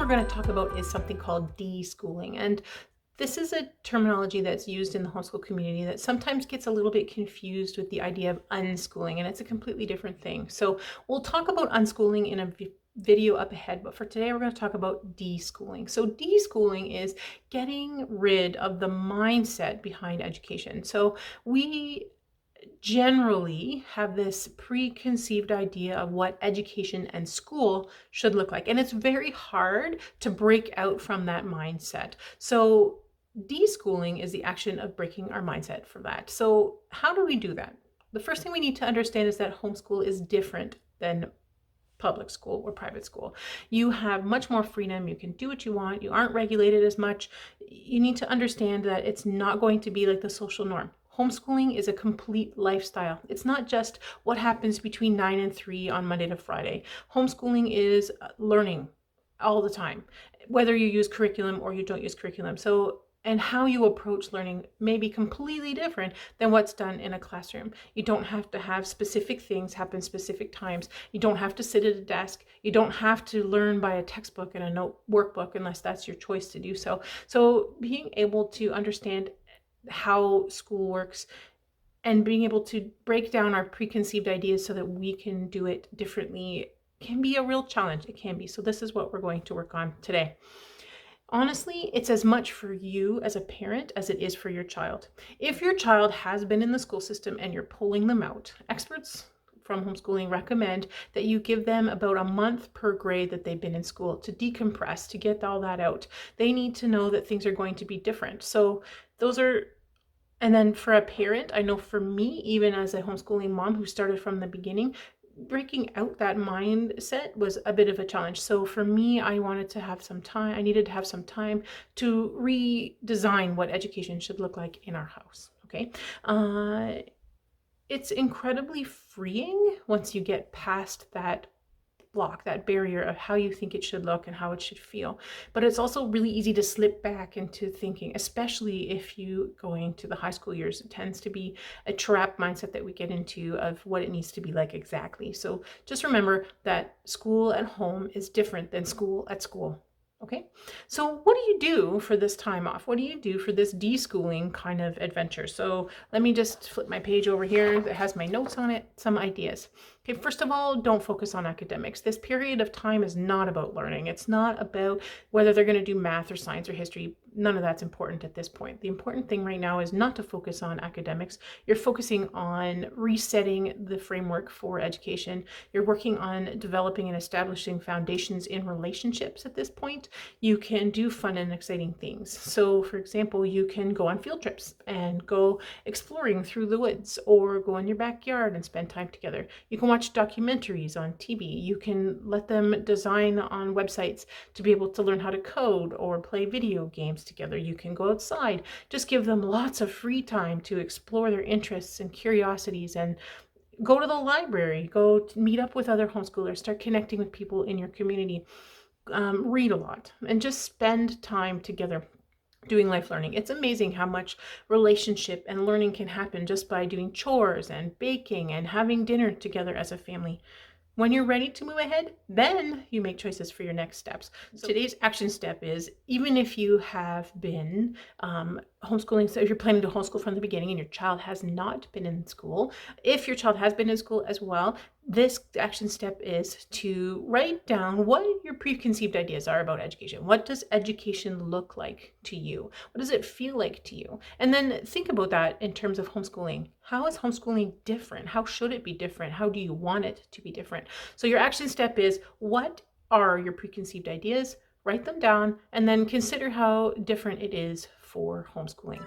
going to talk about is something called deschooling. And this is a terminology that's used in the homeschool community that sometimes gets a little bit confused with the idea of unschooling, and it's a completely different thing. So we'll talk about unschooling in a video up ahead, but for today we're going to talk about deschooling. So deschooling is getting rid of the mindset behind education. So we generally have this preconceived idea of what education and school should look like. And it's very hard to break out from that mindset. So deschooling is the action of breaking our mindset for that. So how do we do that? The first thing we need to understand is that homeschool is different than public school or private school. You have much more freedom. You can do what you want. You aren't regulated as much. You need to understand that it's not going to be like the social norm. Homeschooling is a complete lifestyle. It's not just what happens between 9 and 3 on Monday to Friday. Homeschooling is learning all the time, whether you use curriculum or you don't use curriculum. And how you approach learning may be completely different than what's done in a classroom. You don't have to have specific things happen specific times. You don't have to sit at a desk. You don't have to learn by a textbook and a note workbook unless that's your choice to do so. So being able to understand how school works and being able to break down our preconceived ideas so that we can do it differently can be a real challenge. It can be. So this is what we're going to work on today. Honestly, it's as much for you as a parent as it is for your child. If your child has been in the school system and you're pulling them out, experts from homeschooling recommend that you give them about a month per grade that they've been in school to decompress, to get all that out. They need to know that things are going to be different. So and then for a parent, I know for me, even as a homeschooling mom who started from the beginning, breaking out that mindset was a bit of a challenge. So for me, I needed to have some time to redesign what education should look like in our house. Okay. It's incredibly freeing once you get past that block, that barrier of how you think it should look and how it should feel. But it's also really easy to slip back into thinking, especially if you going to the high school years. It tends to be a trap mindset that we get into of what it needs to be like exactly. So just remember that school at home is different than school at school. Okay, so what do you do for this time off? What do you do for this deschooling kind of adventure? So let me just flip my page over here that has my notes on it, some ideas. Okay, first of all, don't focus on academics. This period of time is not about learning. It's not about whether they're going to do math or science or history. None of that's important at this point. The important thing right now is not to focus on academics. You're focusing on resetting the framework for education. You're working on developing and establishing foundations in relationships at this point. You can do fun and exciting things. So for example, you can go on field trips and go exploring through the woods, or go in your backyard and spend time together. You can watch documentaries on TV. You can let them design on websites to be able to learn how to code or play video games together. You can go outside. Just give them lots of free time to explore their interests and curiosities, and go to the library, go meet up with other homeschoolers, start connecting with people in your community, read a lot, and just spend time together doing life learning. It's amazing how much relationship and learning can happen just by doing chores and baking and having dinner together as a family. When you're ready to move ahead, then you make choices for your next steps. So today's action step is, even if you have been homeschooling, so if you're planning to homeschool from the beginning and your child has not been in school, if your child has been in school as well, this action step is to write down what your preconceived ideas are about education. What does education look like to you? What does it feel like to you? And then think about that in terms of homeschooling. How is homeschooling different? How should it be different? How do you want it to be different? So your action step is, what are your preconceived ideas? Write them down and then consider how different it is for homeschooling.